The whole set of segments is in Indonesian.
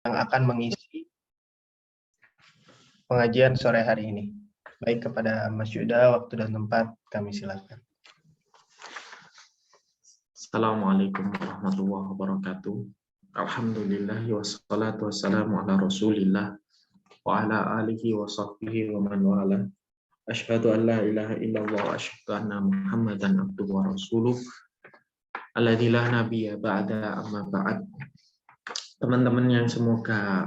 yang akan mengisi pengajian sore hari ini. Baik, kepada Mas Yuda, waktu dan tempat kami silakan. Assalamualaikum warahmatullahi wabarakatuh. Alhamdulillah wassalatu wassalamu ala Rasulillah wa ala alihi wa sahbihi wa man wala. Asyhadu an la ilaha illallah wa asyhadu anna Muhammadan abduhu wa rasuluh. Alladzi la nabiyya ba'da, amma ba'd. Teman-teman yang semoga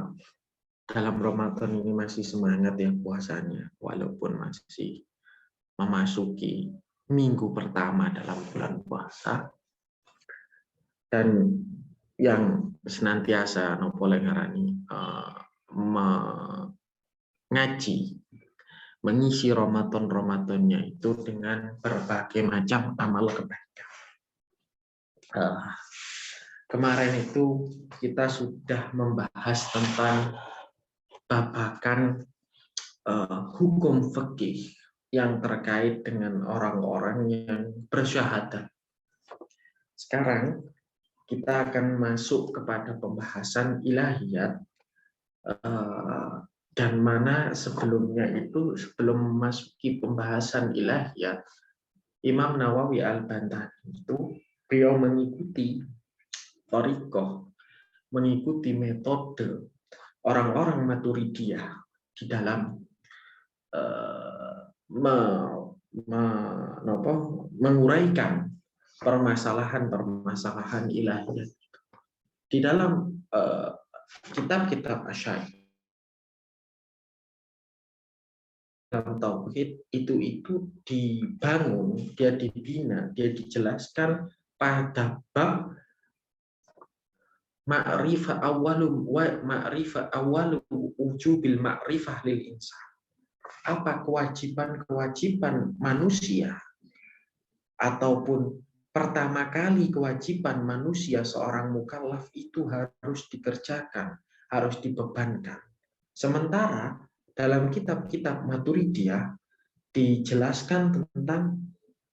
dalam Ramadan ini masih semangat ya puasanya, walaupun masih memasuki minggu pertama dalam bulan puasa. Dan yang senantiasa nopo lengarani mengaji, mengisi Ramadan-Ramadannya itu dengan berbagai macam amal kebaikan. Kemarin itu kita sudah membahas tentang babakan hukum fikih yang terkait dengan orang-orang yang bersyahadat. Sekarang kita akan masuk kepada pembahasan ilahiyat, dan mana sebelumnya itu, sebelum memasuki pembahasan ilahiyat, Imam Nawawi Al-Bantani itu beliau mengikuti thariqah, mengikuti metode orang-orang Maturidiyah di dalam menguraikan permasalahan-permasalahan ilahiyat di dalam kitab-kitab Asy'ari. Dalam tauhid itu dibangun, dia dibina, dia dijelaskan pada bab ma'rifah awwalu wujubil ma'rifah lil insan. Apa kewajiban-kewajiban manusia, ataupun pertama kali kewajiban manusia seorang mukallaf itu harus dikerjakan, harus dibebankan. Sementara dalam kitab-kitab Maturidiyah dijelaskan tentang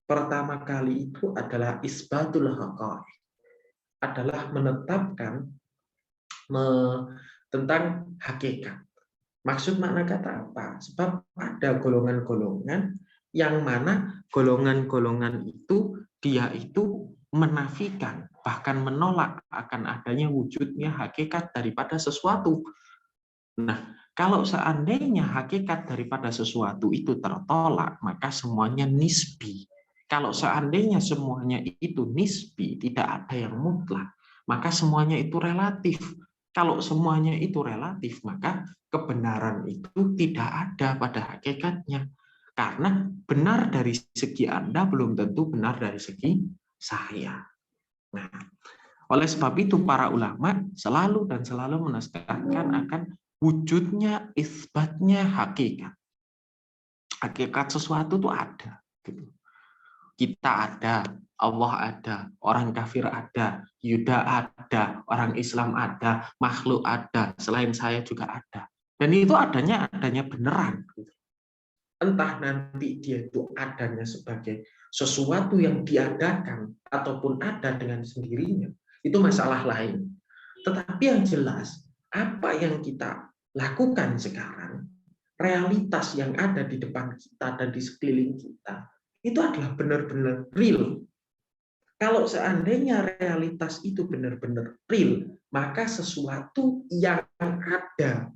pertama kali itu adalah isbatul haqaiq, adalah menetapkan tentang hakikat. Maksud makna kata apa? Sebab ada golongan-golongan yang mana golongan-golongan itu dia itu menafikan, bahkan menolak akan adanya wujudnya hakikat daripada sesuatu. Nah, kalau seandainya hakikat daripada sesuatu itu tertolak, maka semuanya nisbi. Kalau seandainya semuanya itu nisbi, tidak ada yang mutlak, maka semuanya itu relatif. Kalau semuanya itu relatif, maka kebenaran itu tidak ada pada hakikatnya. Karena benar dari segi Anda belum tentu benar dari segi saya. Nah, oleh sebab itu para ulama selalu menekankan akan wujudnya, isbatnya hakikat. Hakikat sesuatu itu ada. Kita ada, Allah ada, orang kafir ada, Yuda ada, orang Islam ada, makhluk ada, selain saya juga ada. Dan itu adanya beneran. Entah nanti dia itu adanya sebagai sesuatu yang diadakan ataupun ada dengan sendirinya, itu masalah lain. Tetapi yang jelas, apa yang kita lakukan sekarang, realitas yang ada di depan kita dan di sekeliling kita, itu adalah benar-benar real. Kalau seandainya realitas itu benar-benar real, maka sesuatu yang ada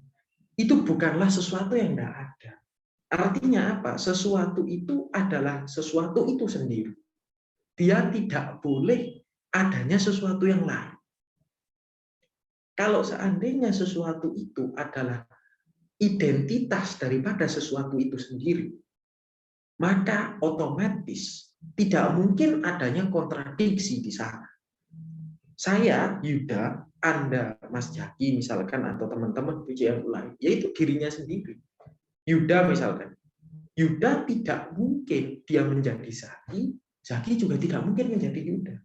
itu bukanlah sesuatu yang tidak ada. Artinya apa? Sesuatu itu adalah sesuatu itu sendiri. Dia tidak boleh adanya sesuatu yang lain. Kalau seandainya sesuatu itu adalah identitas daripada sesuatu itu sendiri, maka otomatis tidak mungkin adanya kontradiksi di sana. Saya, Yuda, Anda, Mas Jaki misalkan, atau teman-teman PJM lain, yaitu dirinya sendiri. Yuda misalkan, Yuda tidak mungkin dia menjadi Zaki, Zaki juga tidak mungkin menjadi Yuda.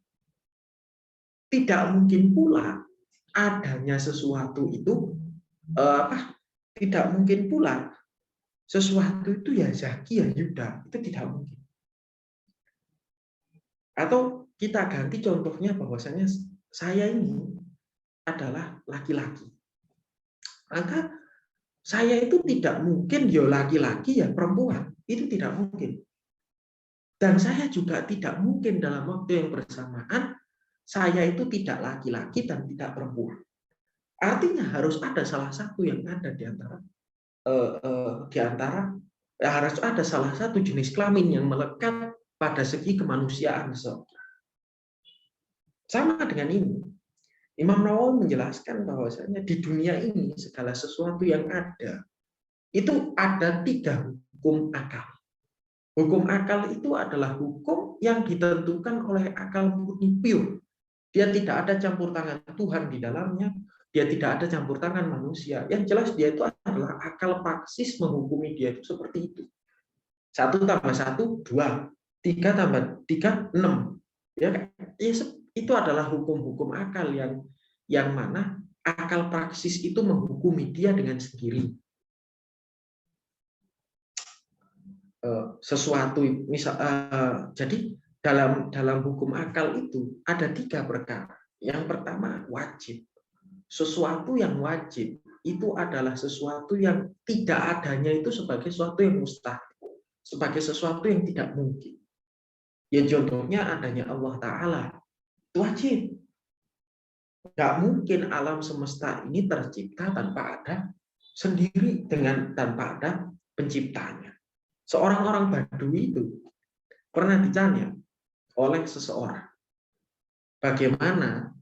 Tidak mungkin pula adanya sesuatu itu tidak mungkin pula sesuatu itu ya Zaki ya Yuda, itu tidak mungkin. Atau kita ganti contohnya bahwasanya saya ini adalah laki-laki, maka saya itu tidak mungkin ya laki-laki ya perempuan, itu tidak mungkin. Dan saya juga tidak mungkin dalam waktu yang bersamaan saya itu tidak laki-laki dan tidak perempuan. Artinya harus ada salah satu yang ada harus ada salah satu jenis kelamin yang melekat pada segi kemanusiaan seseorang. Sama dengan ini, Imam Nawawi menjelaskan bahwasanya di dunia ini segala sesuatu yang ada itu ada 3 hukum akal. Hukum akal itu adalah hukum yang ditentukan oleh akal murni pure. Dia tidak ada campur tangan Tuhan di dalamnya, dia tidak ada campur tangan manusia. Yang jelas dia itu adalah akal praksis menghukumi dia itu seperti itu. 1 tambah 1, 2. 3 tambah 3, 6. Ya, itu adalah hukum-hukum akal yang mana akal praksis itu menghukumi dia dengan sendiri. Sesuatu jadi dalam hukum akal itu ada 3 perkara. Yang pertama wajib. Sesuatu yang wajib itu adalah sesuatu yang tidak adanya itu sebagai sesuatu yang mustahil, sebagai sesuatu yang tidak mungkin. Ya contohnya adanya Allah Ta'ala, itu wajib. Nggak mungkin alam semesta ini tercipta tanpa ada sendiri tanpa ada penciptanya. Seorang orang Badui itu pernah ditanya oleh seseorang, bagaimana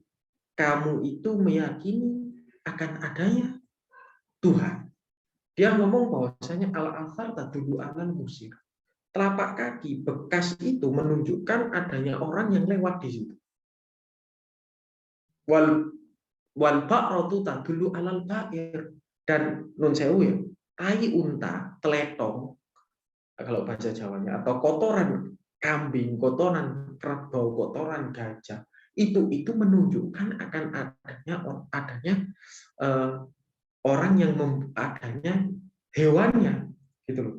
kamu itu meyakini akan adanya Tuhan? Dia ngomong bahwasanya al-athar tadullu alal musir. Telapak kaki bekas itu menunjukkan adanya orang yang lewat di situ. Wal ba'ratu tadullu alal ba'ir, dan nun sewu ya, tai unta, teletong kalau bahasa Jawanya, atau kotoran kambing, kotoran kerbau, kotoran gajah, itu menunjukkan akan adanya orang yang adanya hewannya, gitu loh.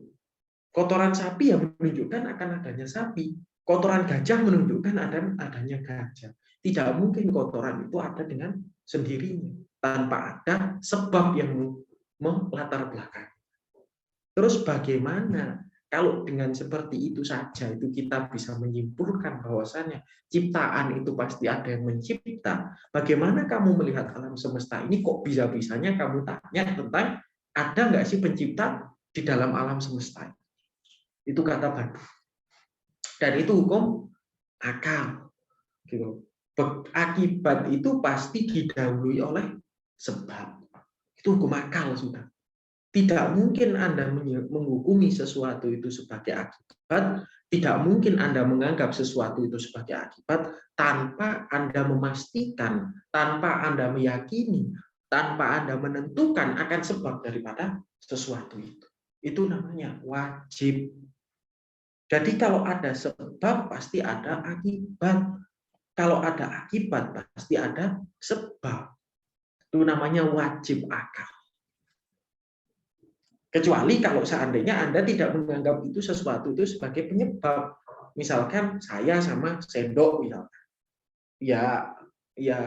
Kotoran sapi yang menunjukkan akan adanya sapi, kotoran gajah menunjukkan adanya gajah. Tidak mungkin kotoran itu ada dengan sendirinya tanpa ada sebab yang melatar belakang. Terus bagaimana kalau dengan seperti itu saja itu kita bisa menyimpulkan bahwasannya ciptaan itu pasti ada yang mencipta? Bagaimana kamu melihat alam semesta ini kok bisa-bisanya kamu tanya tentang ada nggak sih pencipta di dalam alam semesta? Itu kata Badu. Dan itu hukum akal. Gitu. Akibat itu pasti didahului oleh sebab. Itu hukum akal sudah. Tidak mungkin Anda menghukumi sesuatu itu sebagai akibat, tidak mungkin Anda menganggap sesuatu itu sebagai akibat tanpa Anda memastikan, tanpa Anda meyakini, tanpa Anda menentukan akan sebab daripada sesuatu itu. Itu namanya wajib. Jadi kalau ada sebab pasti ada akibat. Kalau ada akibat pasti ada sebab. Itu namanya wajib akal. Kecuali kalau seandainya Anda tidak menganggap itu sesuatu itu sebagai penyebab. Misalkan saya sama sendok misalkan. Ya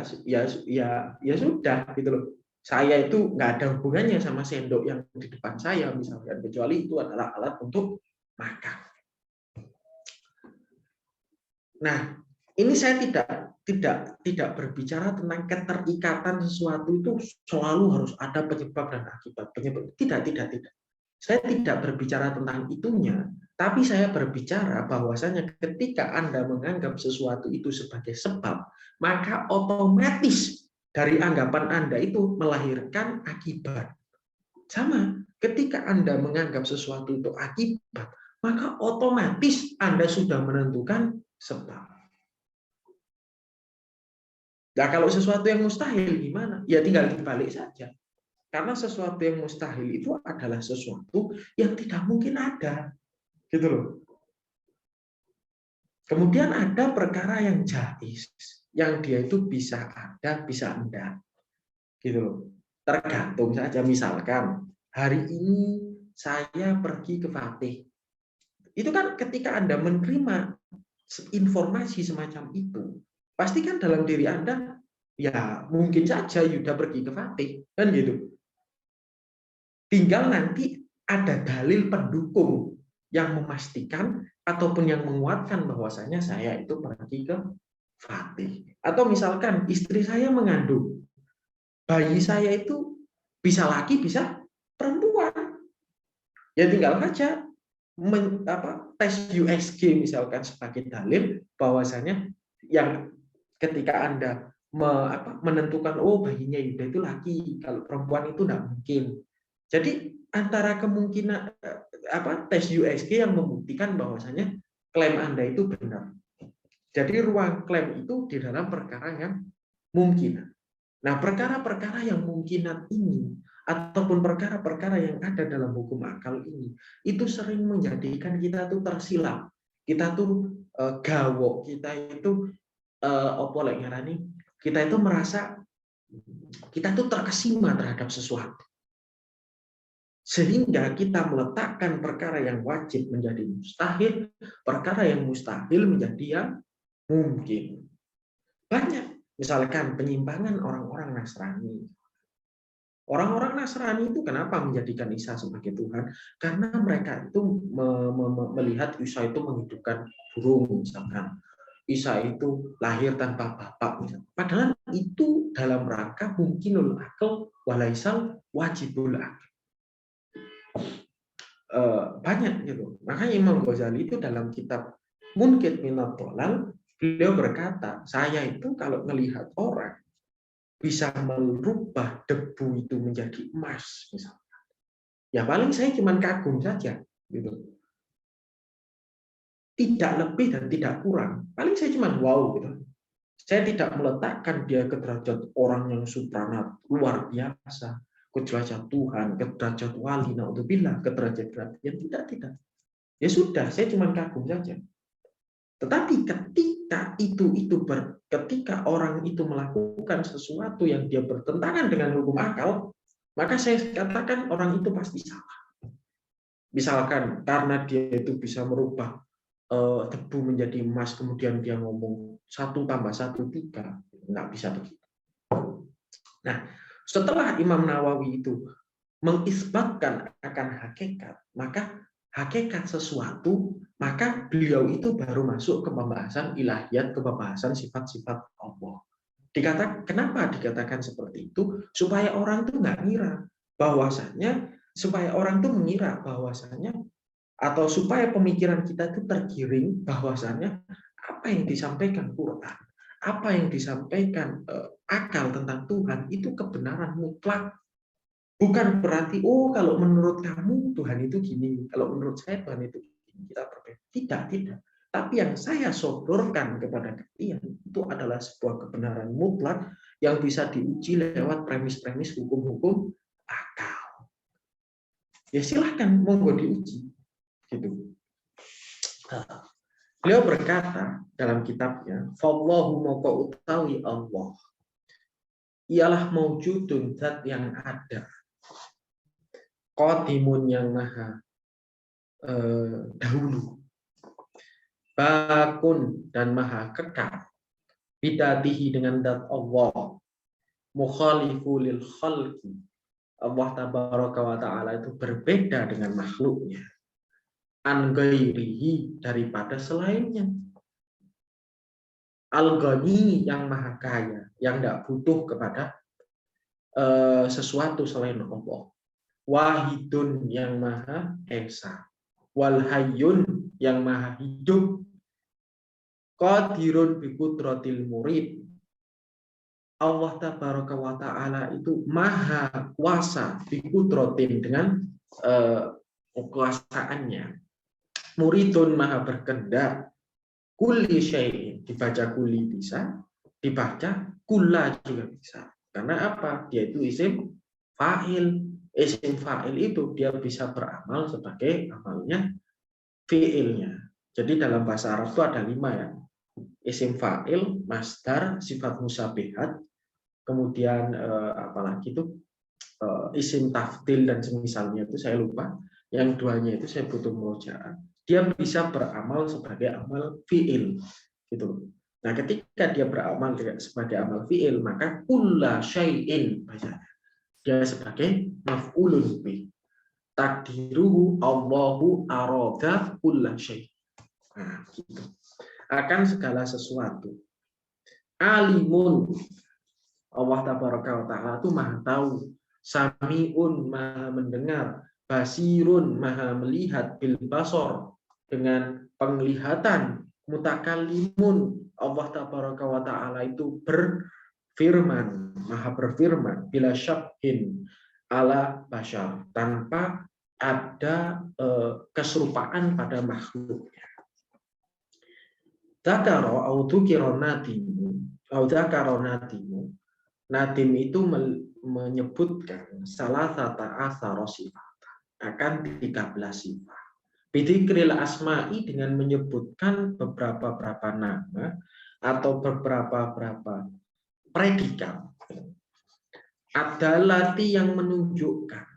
sudah gitu loh. Saya itu nggak ada hubungannya sama sendok yang di depan saya misalkan, kecuali itu adalah alat untuk makan. Nah, ini saya tidak berbicara tentang keterikatan sesuatu itu selalu harus ada penyebab dan akibat. Tidak. Saya tidak berbicara tentang itunya, tapi saya berbicara bahwasanya ketika Anda menganggap sesuatu itu sebagai sebab, maka otomatis dari anggapan Anda itu melahirkan akibat. Sama, ketika Anda menganggap sesuatu itu akibat, maka otomatis Anda sudah menentukan sebab. Nah, kalau sesuatu yang mustahil gimana? Ya tinggal dibalik saja. Karena sesuatu yang mustahil itu adalah sesuatu yang tidak mungkin ada. Gitu loh. Kemudian ada perkara yang jaiz, yang dia itu bisa ada, bisa enggak. Gitu loh. Tergantung saja, misalkan hari ini saya pergi ke Fatih. Itu kan ketika Anda menerima informasi semacam itu, pasti kan dalam diri Anda, ya mungkin saja Yuda pergi ke Fatih, kan gitu. Tinggal nanti ada dalil pendukung yang memastikan ataupun yang menguatkan bahwasanya saya itu pergi ke Fatih. Atau misalkan istri saya mengandung, bayi saya itu bisa laki, bisa perempuan. Ya tinggal saja tes USG misalkan sebagai dalil bahwasanya yang ketika Anda menentukan bayinya Yuda itu laki, kalau perempuan itu tidak mungkin. Jadi antara kemungkinan tes USG yang membuktikan bahwasanya klaim Anda itu benar. Jadi ruang klaim itu di dalam perkara yang mungkin. Nah, perkara-perkara yang mungkinan ini ataupun perkara-perkara yang ada dalam hukum akal ini itu sering menjadikan kita tuh tersilap, kita tuh gawok, kita itu kita itu merasa kita tuh terkesima terhadap sesuatu, sehingga kita meletakkan perkara yang wajib menjadi mustahil, perkara yang mustahil menjadi yang mungkin. Banyak, misalkan penyimpangan orang-orang Nasrani. Orang-orang Nasrani itu kenapa menjadikan Isa sebagai Tuhan? Karena mereka itu melihat Isa itu menghidupkan burung, misalkan. Isa itu lahir tanpa bapak, misalkan. Padahal itu dalam rangka mungkinul akal walaisal wajibul akal. Banyak gitu. Makanya Imam Ghazali itu dalam kitab Munkit Minad Dhalal, beliau berkata, saya itu kalau melihat orang bisa merubah debu itu menjadi emas, misalnya, ya paling saya cuma kagum saja, gitu. Tidak lebih dan tidak kurang. Paling saya cuma wow, gitu. Saya tidak meletakkan dia ke derajat orang yang supranat, luar biasa, ke derajat Tuhan, ke derajat wali, naudzubillah, ke derajat yang tidak. Ya sudah, saya cuma kagum saja. Tetapi ketika orang itu melakukan sesuatu yang dia bertentangan dengan hukum akal, maka saya katakan orang itu pasti salah. Misalkan karena dia itu bisa merubah debu menjadi emas, kemudian dia ngomong 1 + 1 = 3, nggak bisa begitu. Nah, setelah Imam Nawawi itu mengisbatkan akan hakikat, maka hakikat sesuatu, maka beliau itu baru masuk ke pembahasan ilahiyat, ke pembahasan sifat-sifat Allah. Kenapa dikatakan seperti itu? Supaya orang itu nggak ngira bahwasanya, atau supaya pemikiran kita itu tergiring bahwasanya apa yang disampaikan Quran, apa yang disampaikan akal tentang Tuhan itu kebenaran mutlak. Bukan berarti, kalau menurut kamu Tuhan itu gini, kalau menurut saya Tuhan itu gini, kita berbeda. Tidak. Tapi yang saya sodorkan kepada kalian itu adalah sebuah kebenaran mutlak yang bisa diuji lewat premis-premis hukum-hukum akal. Ya silahkan, monggo diuji. Gitu. Beliau berkata dalam kitabnya, "Fallahu maka utawi Allah, ialah maujudun zat yang ada, qadimun yang maha dahulu, bakun dan maha kekal, bidatihi dengan zat Allah, mukhalifu lil khalqi, Allah tabaraka wa ta'ala itu berbeda dengan makhluknya, an ghairihi daripada selainnya, al-ghani yang maha kaya, yang tidak butuh kepada sesuatu selain Allah, wahidun yang maha esa, wal hayyun yang maha hidup, qadirun bi qudratil murid, Allah tabaraka wa ta'ala itu maha kuasa bi qudratin dengan kekuasaannya, muridun maha berkehendak, kulli syai'in dibaca kulli bisa, dibaca kulla juga bisa. Karena apa? Dia itu isim fa'il. Isim fa'il itu dia bisa beramal sebagai amalnya fi'ilnya. Jadi dalam bahasa Arab itu ada 5 ya. Isim fa'il, masdar, sifat musyabihat, kemudian apalagi itu isim tafdil dan semisalnya itu saya lupa. Yang 2-nya itu saya butuh murojaah. Dia bisa beramal sebagai amal fi'il gitu. Nah, ketika dia beramal sebagai amal fi'il, maka kulla syai'in bacanya. Dia sebagai maf'ulun bih. takdiruhu Allahu arada kulla syai. Nah, gitu. Akan segala sesuatu. Alimun, Allah tabaraka wa ta'ala itu maha tahu. Sami'un, maha mendengar. Basirun, maha melihat. Bil basor, dengan penglihatan. Mutakallimun, Allah tabaraka wa ta'ala itu berfirman, maha berfirman. Bila syabhin ala bashar, tanpa ada keserupaan pada makhluknya. Dzakara au dzukira nadimu. Nadim itu menyebutkan salah satu asar sifat, akan 13 sifat. Bidzikril asma'i, dengan menyebutkan beberapa nama atau beberapa predikat. Adalati, yang menunjukkan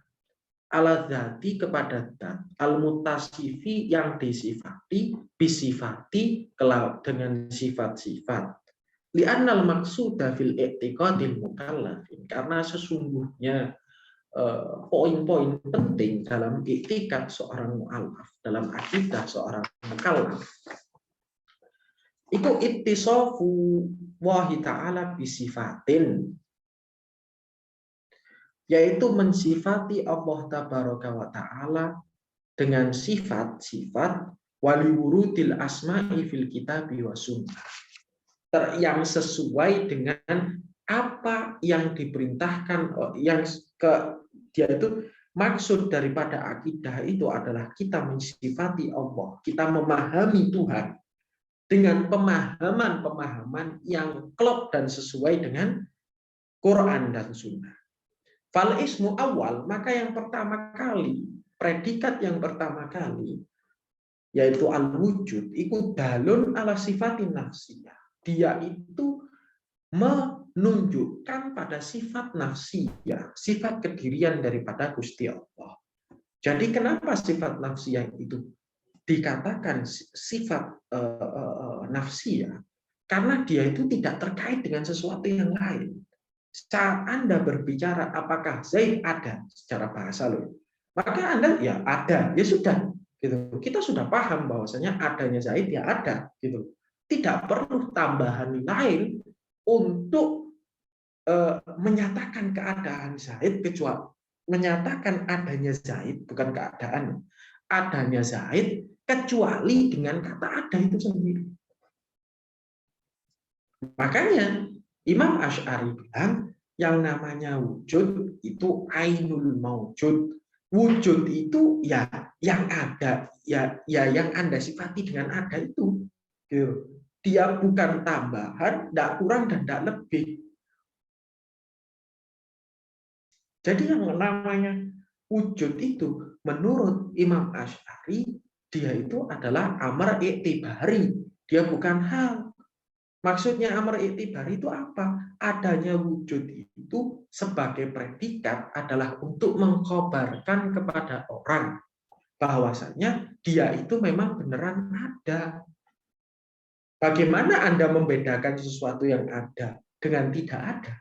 ala dzati, kepada dzat, al mutasifi, yang disifati, bisifati, dengan sifat-sifat. Li'annal maqsuda fil i'tiqadil mukallafin, karena sesungguhnya poin-poin penting dalam i'tiqad seorang mu'allaf, dalam akidah seorang mukallaf, itu ittisafu wahi ta'ala bisifatin, yaitu mensifati Allah tabaraka wa ta'ala dengan sifat-sifat waliwurudil asma'i fil kitabi wa sunnah, yang sesuai dengan apa yang diperintahkan, yang dia itu maksud daripada akidah itu adalah kita mensifati Allah, kita memahami Tuhan dengan pemahaman yang klop dan sesuai dengan Quran dan Sunnah. Fal ismu awal, maka yang pertama kali, predikat yang pertama kali, yaitu al-wujud, itu dalun ala sifatin nafsiyah. Dia itu menunjukkan pada sifat nafsiyah, sifat kedirian daripada Gusti Allah. Jadi kenapa sifat nafsiyah itu dikatakan sifat nafsiyah? Karena dia itu tidak terkait dengan sesuatu yang lain. Saat Anda berbicara apakah Zaid ada secara bahasa loh, maka Anda ya ada, ya sudah gitu. Kita sudah paham bahwasanya adanya Zaid ya ada gitu. Tidak perlu tambahan lain untuk menyatakan keadaan Zaid, kecuali menyatakan adanya Zaid, bukan keadaan, adanya Zaid kecuali dengan kata ada itu sendiri. Makanya Imam Asy'ari bilang yang namanya wujud itu ainul maujud. Wujud itu ya yang ada, ya yang Anda sifati dengan ada itu. Dia bukan tambahan, tidak kurang dan tidak lebih. Jadi yang namanya wujud itu menurut Imam Asy'ari dia itu adalah amar i'tibari, dia bukan hal. Maksudnya amar i'tibari itu apa? Adanya wujud itu sebagai predikat adalah untuk mengkhabarkan kepada orang bahwasanya dia itu memang beneran ada. Bagaimana Anda membedakan sesuatu yang ada dengan tidak ada?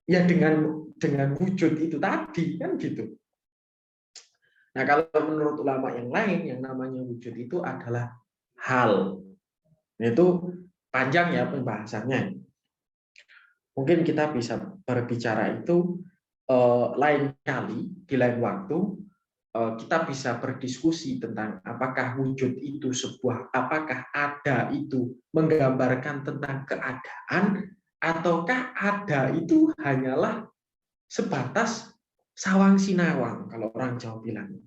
Ya dengan wujud itu tadi, kan gitu. Nah, kalau menurut ulama yang lain, yang namanya wujud itu adalah hal. Itu panjang ya pembahasannya. Mungkin kita bisa berbicara itu lain kali, di lain waktu. Kita bisa berdiskusi tentang apakah wujud itu apakah ada itu menggambarkan tentang keadaan, ataukah ada itu hanyalah sebatas sawang sinawang, kalau orang Jawa bilang.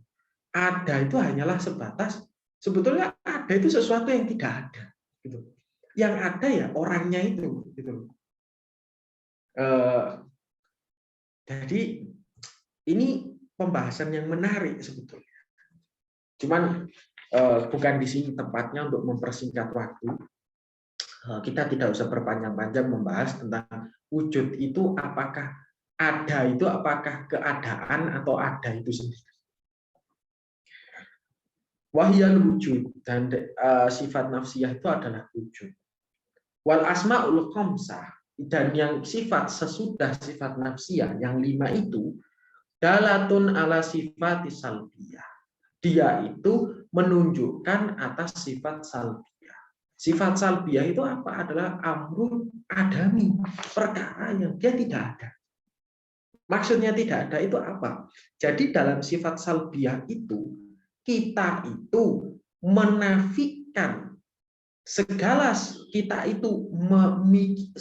Ada itu hanyalah sebatas, sebetulnya ada itu sesuatu yang tidak ada. Gitu. Yang ada ya orangnya itu. Gitu. Jadi ini pembahasan yang menarik sebetulnya. Cuman bukan di sini tempatnya untuk mempersingkat waktu. Kita tidak usah berpanjang-panjang membahas tentang wujud itu apakah ada itu apakah keadaan atau ada itu sendiri. Wahyal wujud, dan sifat nafsiyah itu adalah wujud. Wal asmaul khamsah, dan yang sifat sesudah sifat nafsiyah yang 5 itu dalatun ala sifati salbiyah. Dia itu menunjukkan atas sifat salbiyah. Sifat salbiyah itu apa? Adalah amrun adami, perkara yang dia tidak ada. Maksudnya tidak ada itu apa? Jadi dalam sifat salbiyah itu, kita itu menafikan segala, kita itu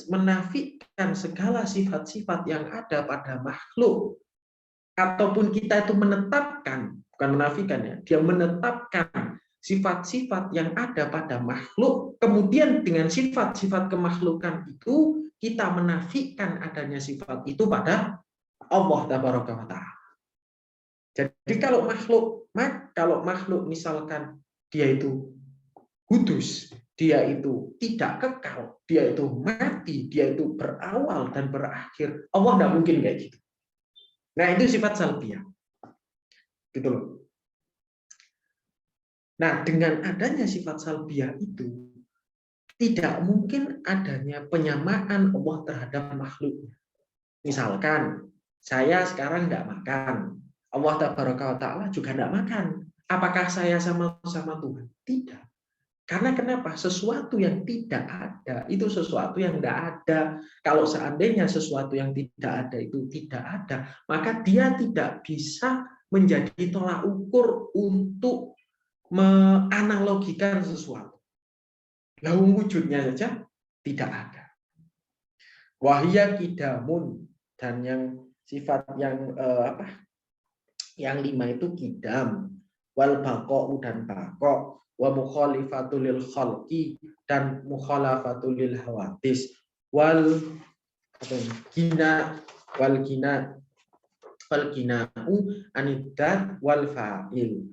menafikan segala sifat-sifat yang ada pada makhluk, ataupun kita itu menetapkan, bukan menafikan ya, dia menetapkan sifat-sifat yang ada pada makhluk, kemudian dengan sifat-sifat kemakhlukan itu kita menafikan adanya sifat itu pada Allah tabaraka wa ta'ala. Jadi kalau makhluk misalkan dia itu kudus, dia itu tidak kekal, dia itu mati, dia itu berawal dan berakhir, Allah tidak mungkin kayak gitu. Nah, itu sifat salbiyah. Gitu loh. Nah, dengan adanya sifat salbiyah itu tidak mungkin adanya penyamaan Allah terhadap makhluknya. Misalkan saya sekarang tidak makan, Allah tabaraka wa ta'ala juga tidak makan. Apakah saya sama Tuhan? Tidak. Karena kenapa? Sesuatu yang tidak ada itu sesuatu yang tidak ada. Kalau seandainya sesuatu yang tidak ada itu tidak ada, maka dia tidak bisa menjadi tolak ukur untuk menganalogikan sesuatu. Lalu wujudnya saja tidak ada. Wahya kidamun, dan yang sifat yang yang 5 itu kidam, wal baqa'u dan baqo', wa mukhalifatul lil khalqi dan mukhalafatul lil hawadis, wal gina'u anidat wal fa'il.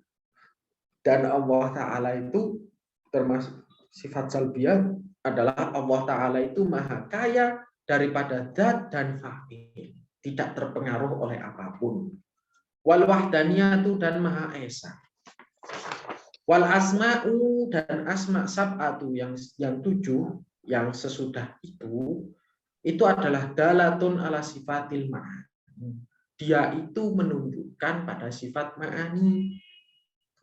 Dan Allah Ta'ala itu termasuk sifat salbiyah adalah Allah Ta'ala itu maha kaya daripada zat dan fa'il, tidak terpengaruh oleh apapun. Wal wahdaniyatu dan maha esa. Wal asma'u dan asma' sab'atu yang 7 yang sesudah itu adalah dalatun ala sifatil ma'ani. Dia itu menunjukkan pada sifat ma'ani.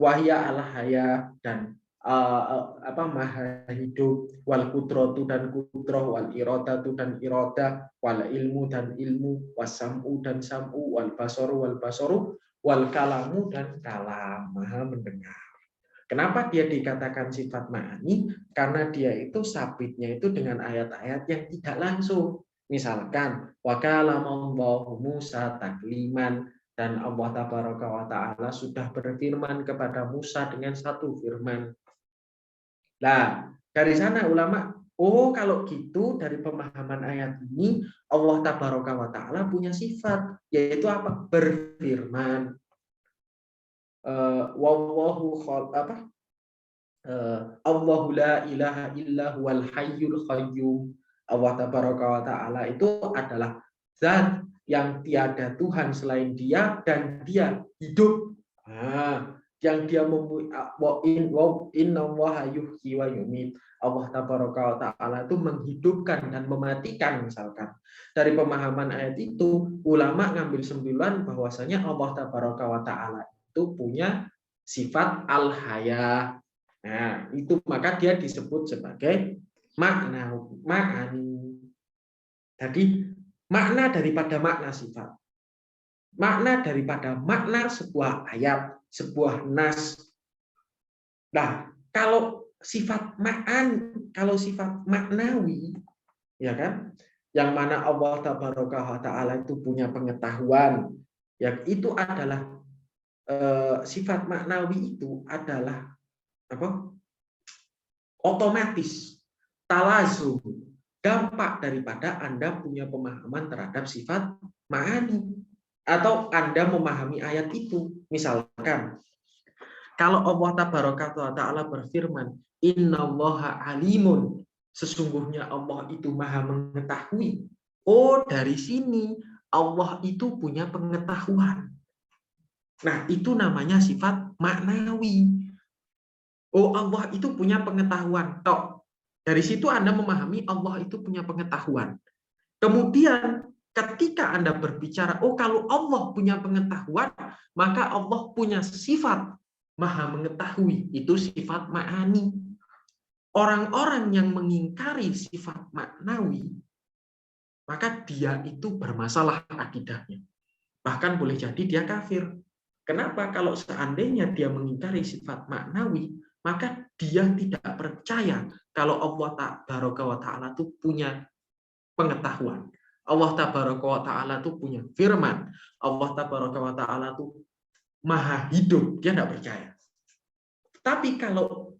Wahya al-haya dan maha hidup, wal kudratu dan kudroh, wal iradatu dan iradah, wal ilmu dan ilmu, wasam'u dan sam'u, wal basoru, wal kalamu dan kalam, maha mendengar. Kenapa dia dikatakan sifat ma'ani? Karena dia itu sabitnya itu dengan ayat-ayat yang tidak langsung. Misalkan wa kalamallahu Musa takliman, dan Allah tabaraka wa ta'ala sudah berfirman kepada Musa dengan satu firman. Nah, dari sana ulama, kalau gitu dari pemahaman ayat ini Allah tabaraka wa ta'ala punya sifat, yaitu apa? Berfirman. Allahu la ilaha illa huwal hayyul qayyum. Allah tabaraka wa ta'ala itu adalah zat yang tiada Tuhan selain dia dan dia hidup. Yang dia innallaha yuhyi wa yumiit. Allah tabaraka wa ta'ala itu menghidupkan dan mematikan misalkan. Dari pemahaman ayat itu ulama ngambil sembilan bahwasanya Allah tabaraka wa ta'ala itu punya sifat al-haya. Nah, itu maka dia disebut sebagai ma'ani. Jadi makna daripada makna sifat. Makna daripada makna sebuah ayat, sebuah nas. Nah, kalau sifat maknawi, ya kan? Yang mana Allah tabaraka wa ta'ala itu punya pengetahuan, ya itu adalah sifat maknawi itu adalah apa? Otomatis talazum, dampak daripada Anda punya pemahaman terhadap sifat ma'ani atau Anda memahami ayat itu. Misalkan kalau Allah tabaraka wa ta'ala berfirman innallaha alimun, sesungguhnya Allah itu maha mengetahui. Dari sini Allah itu punya pengetahuan. Nah, itu namanya sifat maknawi. Allah itu punya pengetahuan. Dari situ Anda memahami Allah itu punya pengetahuan. Kemudian ketika Anda berbicara, oh kalau Allah punya pengetahuan, maka Allah punya sifat maha mengetahui. Itu sifat ma'ani. Orang-orang yang mengingkari sifat maknawi, maka dia itu bermasalah akidahnya. Bahkan boleh jadi dia kafir. Kenapa? Kalau seandainya dia mengingkari sifat maknawi, maka dia tidak percaya kalau Allah Tabaraka wa Ta'ala itu punya pengetahuan. Allah Tabaraka wa Ta'ala itu punya firman. Allah Tabaraka wa Ta'ala itu maha hidup. Dia tidak percaya. Tapi kalau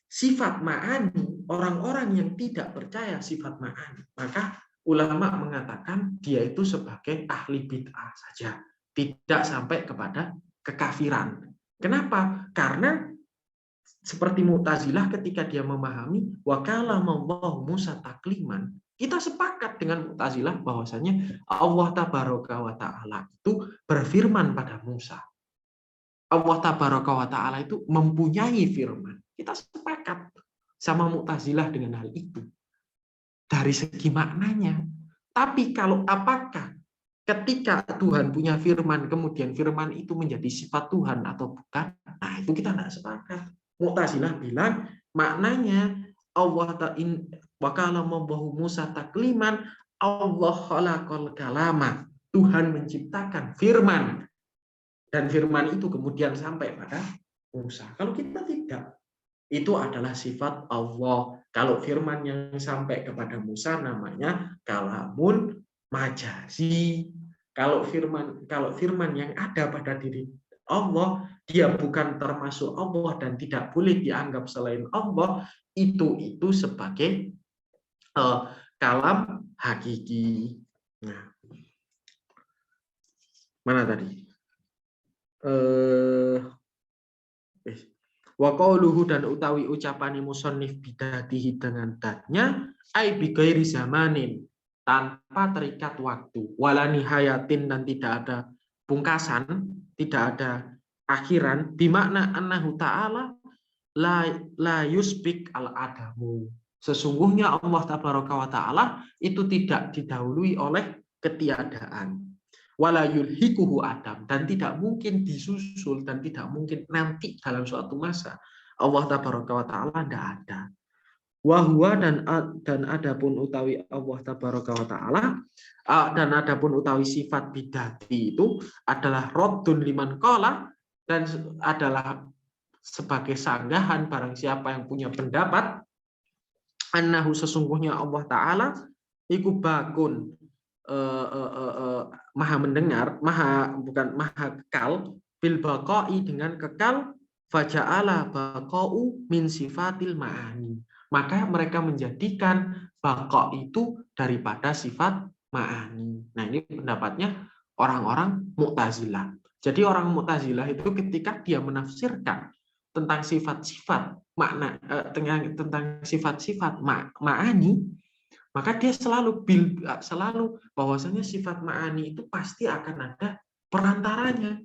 sifat ma'ani, orang-orang yang tidak percaya sifat ma'ani, maka ulama mengatakan dia itu sebagai ahli bid'ah saja. Tidak sampai kepada kekafiran. Kenapa? Karena seperti Mu'tazilah ketika dia memahami wa kalamallahu Musa takliman, kita sepakat dengan Mu'tazilah bahwasanya Allah Tabaraka wa Ta'ala itu berfirman pada Musa. Allah Tabaraka wa Ta'ala itu mempunyai firman. Kita sepakat sama Mu'tazilah dengan hal itu. Dari segi maknanya. Tapi kalau apakah ketika Tuhan punya firman, kemudian firman itu menjadi sifat Tuhan atau bukan? Nah, itu kita tidak sepakat. Mu'tazilah bilang maknanya Allah wa kalamahu Musa takliman, Allah khalaqal kalama. Tuhan menciptakan firman. Dan firman itu kemudian sampai pada Musa. Kalau kita tidak, itu adalah sifat Allah. Kalau firman yang sampai kepada Musa namanya kalamun majazi. Kalau firman yang ada pada diri Allah, dia bukan termasuk Allah dan tidak boleh dianggap selain Allah, itu sebagai kalam hakiki. Nah, mana tadi? Wa qauluhu dan utawi ucapane musannif bidatihi dengan datnya ai bi ghairi zamanin, tanpa terikat waktu, wala nihayatin dan tidak ada pungkasan, tidak ada akhiran, bimakna annahu ta'ala la yusbik al adamu. Sesungguhnya Allah Tabaraka wa Ta'ala itu tidak didahului oleh ketiadaan. Wala yulhikuhu adam, dan tidak mungkin disusul dan tidak mungkin nanti dalam suatu masa Allah Tabaraka wa Ta'ala tidak ada. Wahwa dan adapun utawi Allah Tabaraka wa Ta'ala dan adapun utawi sifat bidati itu adalah raddun liman qala, dan adalah sebagai sanggahan barang siapa yang punya pendapat annahu sesungguhnya Allah Ta'ala iku bakun maha mendengar, maha kekal, bil baqai dengan kekal, faja'ala baqa'u min sifatil ma'ani. Maka mereka menjadikan baqa itu daripada sifat ma'ani. Nah, ini pendapatnya orang-orang Mu'tazilah. Jadi orang Mu'tazilah itu ketika dia menafsirkan tentang sifat-sifat makna tentang sifat-sifat ma'ani, maka dia selalu bahwasanya sifat ma'ani itu pasti akan ada perantaranya.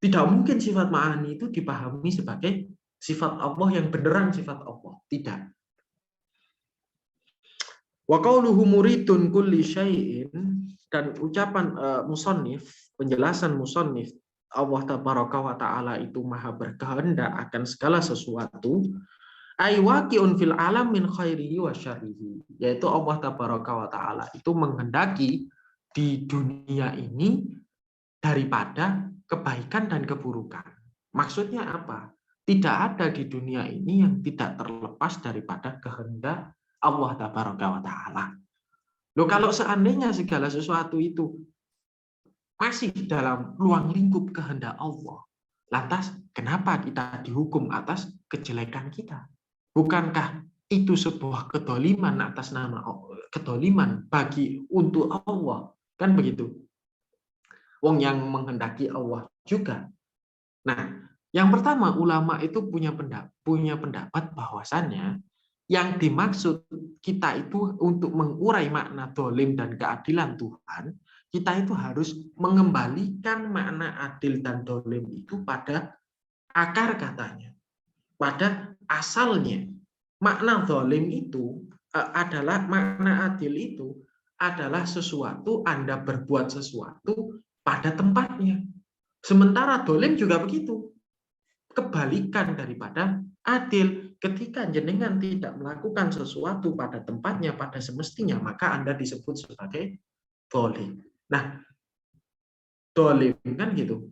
Tidak mungkin sifat ma'ani itu dipahami sebagai sifat Allah yang beneran sifat Allah. Tidak. Wa qauluhu muridun kulli syai'in, dan ucapan musannif, penjelasan musannif, Allah Tabaraka wa Ta'ala itu maha berkehendak akan segala sesuatu, ay waqi'un fil alam min khairihi wa syarrihi, yaitu Allah Tabaraka wa Ta'ala itu menghendaki di dunia ini daripada kebaikan dan keburukan. Maksudnya apa? Tidak ada di dunia ini yang tidak terlepas daripada kehendak Allah Tabaraka wa Ta'ala. Loh, kalau seandainya segala sesuatu itu masih dalam ruang lingkup kehendak Allah, lantas kenapa kita dihukum atas kejelekan kita? Bukankah itu sebuah kedoliman atas nama kedoliman bagi untuk Allah? Kan begitu. Wong yang menghendaki Allah juga. Nah, yang pertama ulama itu punya pendapat bahwasannya yang dimaksud kita itu untuk mengurai makna dolim dan keadilan Tuhan, kita itu harus mengembalikan makna adil dan dolim itu pada akar katanya, pada asalnya. Makna dolim itu adalah makna adil itu adalah sesuatu, Anda berbuat sesuatu pada tempatnya. Sementara dolim juga begitu. Kebalikan daripada adil. Ketika jenengan tidak melakukan sesuatu pada tempatnya, pada semestinya, maka Anda disebut sebagai dolim. Nah, dolim kan gitu.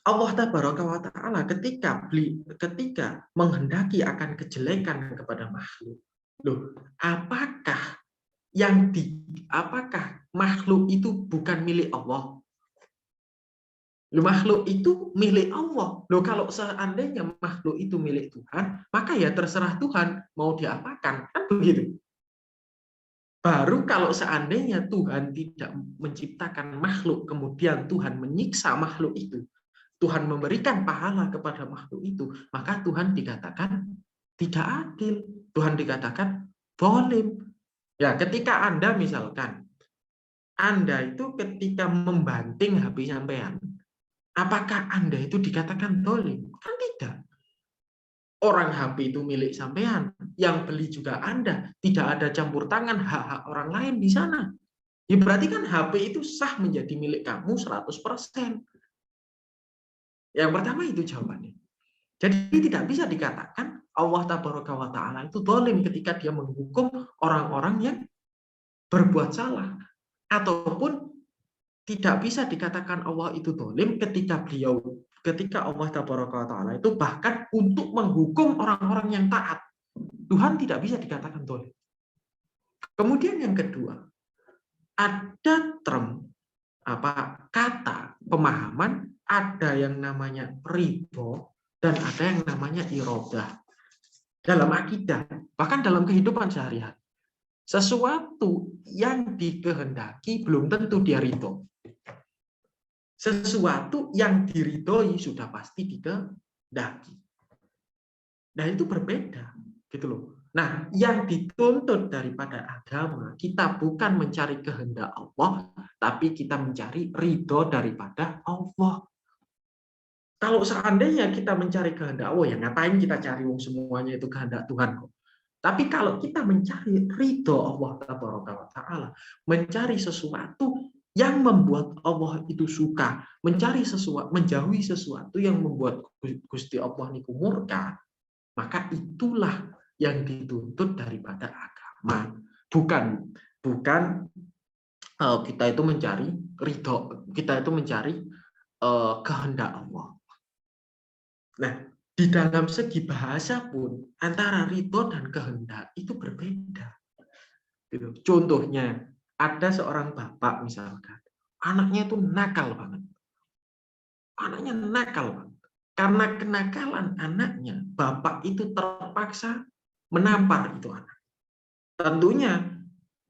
Allah Tabaraka wa Ta'ala ketika menghendaki akan kejelekan kepada makhluk. Loh, apakah makhluk itu bukan milik Allah? Loh, makhluk itu milik Allah. Loh, kalau seandainya makhluk itu milik Tuhan, maka ya terserah Tuhan mau diapakan, kan begitu. Baru kalau seandainya Tuhan tidak menciptakan makhluk, kemudian Tuhan menyiksa makhluk itu, Tuhan memberikan pahala kepada makhluk itu, maka Tuhan dikatakan tidak adil. Tuhan dikatakan zalim. Ya, ketika Anda misalkan, Anda itu ketika membanting HP sampean, apakah Anda itu dikatakan zalim? Kan tidak. Orang HP itu milik sampean, yang beli juga Anda, tidak ada campur tangan hak-hak orang lain di sana. Ya berarti kan HP itu sah menjadi milik kamu 100%. Yang pertama itu jawabannya. Jadi tidak bisa dikatakan Allah Tabaraka wa Ta'ala itu zalim ketika dia menghukum orang-orang yang berbuat salah. Ataupun tidak bisa dikatakan Allah itu zalim ketika Allah Tabaraka wa Ta'ala itu bahkan untuk menghukum orang-orang yang taat. Tuhan tidak bisa dikatakan zalim. Kemudian yang kedua, ada kata pemahaman, ada yang namanya ridho dan ada yang namanya irodah dalam akidah, bahkan dalam kehidupan sehari-hari. Sesuatu yang dikehendaki belum tentu dia ridho. Sesuatu yang diridhoi sudah pasti dikehendaki. Nah, itu berbeda, gitu loh. Nah, yang dituntut daripada agama, kita bukan mencari kehendak Allah, tapi kita mencari ridho daripada Allah. Kalau seandainya kita mencari kehendak Allah, ya ngapain kita cari semuanya itu kehendak Tuhan kok. Tapi kalau kita mencari ridho Allah Ta'ala, mencari sesuatu yang membuat Allah itu suka, menjauhi sesuatu yang membuat Gusti Allah niku murka, maka itulah yang dituntut daripada agama. Bukan kita itu mencari ridho, kita itu mencari kehendak Allah. Nah, di dalam segi bahasa pun antara ridho dan kehendak itu berbeda. Contohnya, ada seorang bapak misalkan, anaknya itu nakal banget. Anaknya nakal banget. Karena kenakalan anaknya, bapak itu terpaksa menampar itu anak. Tentunya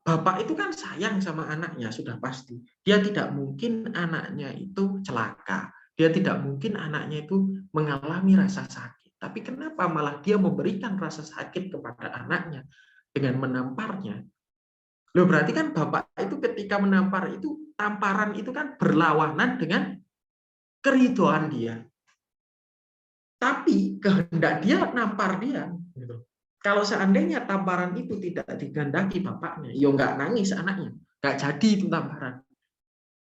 bapak itu kan sayang sama anaknya, sudah pasti. Dia tidak mungkin anaknya itu celaka. Dia tidak mungkin anaknya itu mengalami rasa sakit. Tapi kenapa malah dia memberikan rasa sakit kepada anaknya dengan menamparnya? Loh, berarti kan bapak itu ketika menampar itu, tamparan itu kan berlawanan dengan keridhoan dia. Tapi kehendak dia nampar dia. Kalau seandainya tamparan itu tidak dikehendaki bapaknya, ya nggak nangis anaknya, nggak jadi itu tamparan.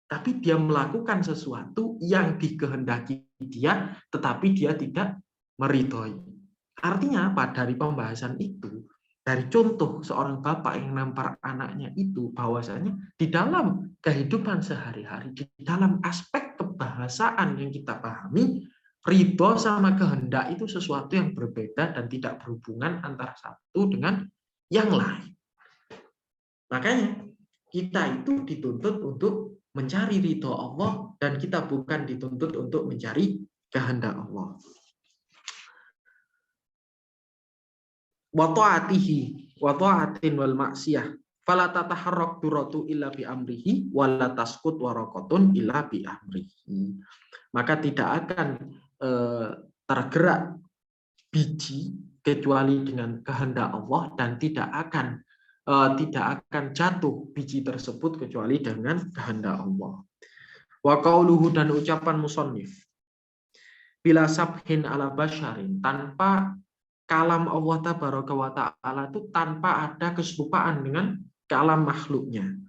Tapi dia melakukan sesuatu yang dikehendaki dia, tetapi dia tidak meridhoi. Artinya apa? Dari pembahasan itu, dari contoh seorang bapak yang nampar anaknya itu, bahwasanya di dalam kehidupan sehari-hari, di dalam aspek kebahasaan yang kita pahami, ridho sama kehendak itu sesuatu yang berbeda dan tidak berhubungan antara satu dengan yang lain. Makanya kita itu dituntut untuk mencari ridho Allah dan kita bukan dituntut untuk mencari kehendak Allah. Wa ta'atihi wa ta'atin wal maksiyah fala tataharrak duratu illa bi amrihi wala taskut waraqatun illa bi amrihi. Maka tidak akan tergerak biji kecuali dengan kehendak Allah dan tidak akan jatuh biji tersebut kecuali dengan kehendak Allah. Wa qauluhu, dan ucapan musannif, bila sabhin ala basyarin, tanpa kalam Allah Tabaraka wa Ta'ala itu tanpa ada keserupaan dengan kalam makhluknya.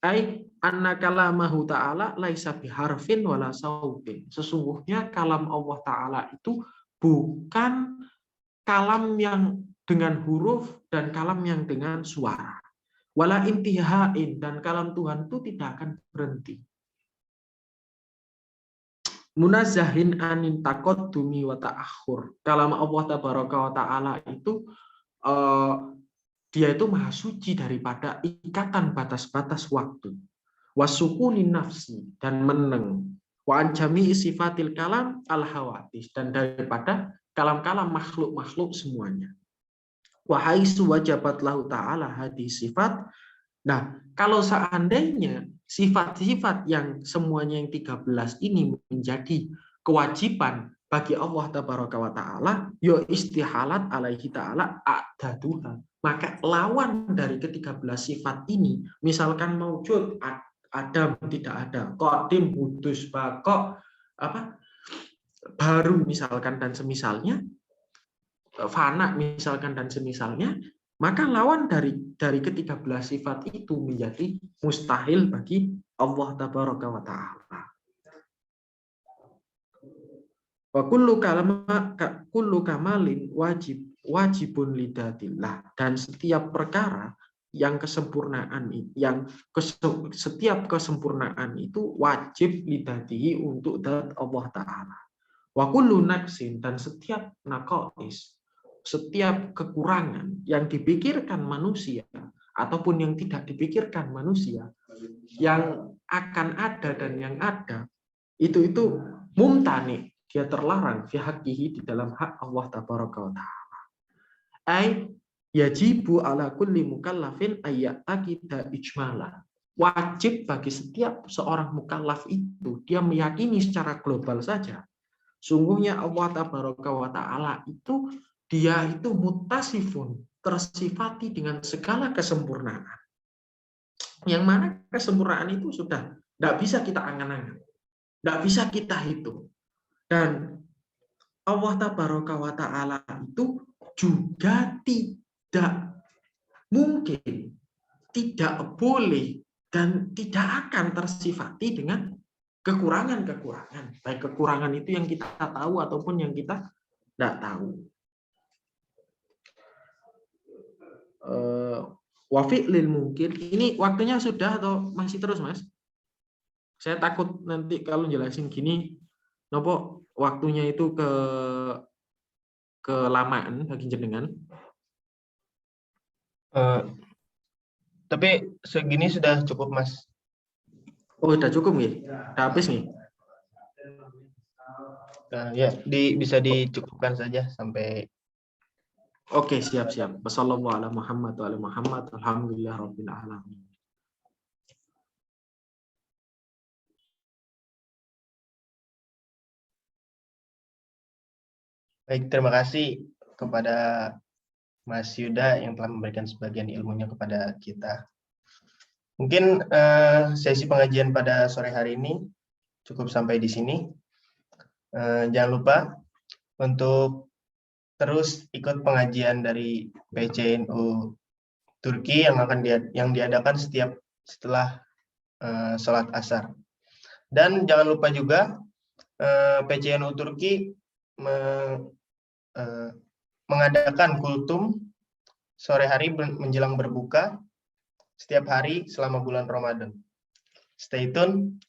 Ai anna kalamahu ta'ala laisa biharfin wala sautin. Sesungguhnya kalam Allah Ta'ala itu bukan kalam yang dengan huruf dan kalam yang dengan suara. Wala intihain, dan kalam Tuhan itu tidak akan berhenti. Munazzahin anin taqaddumi wa ta'akhur. Kalam Allah Tabaraka wa Ta'ala itu dia itu maha suci daripada ikatan batas-batas waktu. Wasukunin nafsi, dan meneng. Wa anjami sifatil kalam al hawadis, dan daripada kalam-kalam makhluk-makhluk semuanya. Wa haitsu wajabat lahu ta'ala hadis sifat. Nah, kalau seandainya sifat-sifat yang semuanya yang 13 ini menjadi kewajiban bagi Allah Tabaraka wa Ta'ala, ya istihalat alaihi ta'ala a'daduha. Maka lawan dari ke-13 sifat ini, misalkan maujud, Adam tidak ada, qadim, hudus, baqo, baru misalkan dan semisalnya, fana misalkan dan semisalnya, maka lawan dari ke-13 sifat itu menjadi mustahil bagi Allah Tabaraka wa Ta'ala. Wa kullu kamalin wajibun lidatillah, dan setiap perkara yang setiap kesempurnaan itu wajib lidatihi untuk zat Allah Ta'ala. Wa kullu naqsin, dan setiap naqais, setiap kekurangan yang dipikirkan manusia ataupun yang tidak dipikirkan manusia, yang akan ada dan yang ada, itu mumtani, dia terlarang fi haqqihi, di dalam hak Allah Tabaraka wa Ta'ala. Ai yajibu ala kulli mukallafin ayyataqida ijmala. Wajib bagi setiap seorang mukallaf itu dia meyakini secara global saja, sungguhnya Allah Tabaraka wa Ta'ala itu dia itu mutasifun, tersifati dengan segala kesempurnaan. Yang mana kesempurnaan itu sudah tidak bisa kita angan-angan, tidak bisa kita hitung. Dan Allah Tabaraka wa Ta'ala itu juga tidak mungkin, tidak boleh, dan tidak akan tersifati dengan kekurangan-kekurangan. Baik kekurangan itu yang kita tahu ataupun yang kita tidak tahu. Wafi'lil mungkin. Ini waktunya sudah atau masih terus, Mas? Saya takut nanti kalau jelasin gini, nopo waktunya itu kelamaan bagi jenengan. Tapi segini sudah cukup, Mas. Oh, sudah cukup nih. Sudah habis nih. Ya, bisa dicukupkan saja sampai. Oke, siap-siap. Wassallallahu ala Muhammad wa ala Muhammad. Alhamdulillah rabbil alamin. Baik, terima kasih kepada Mas Yuda yang telah memberikan sebagian ilmunya kepada kita. Mungkin sesi pengajian pada sore hari ini cukup sampai di sini. Jangan lupa untuk terus ikut pengajian dari PCNU Turki yang diadakan setelah sholat asar. Dan jangan lupa juga PCNU Turki mengadakan kultum sore hari menjelang berbuka setiap hari selama bulan Ramadan. Stay tune.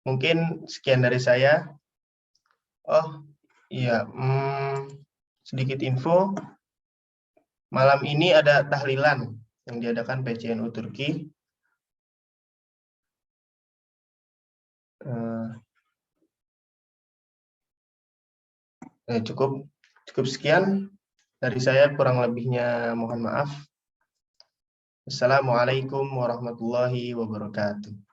Mungkin sekian dari saya. Oh iya, sedikit info. Malam ini ada tahlilan yang diadakan PCNU Turki. Cukup sekian dari saya, kurang lebihnya mohon maaf. Assalamualaikum warahmatullahi wabarakatuh.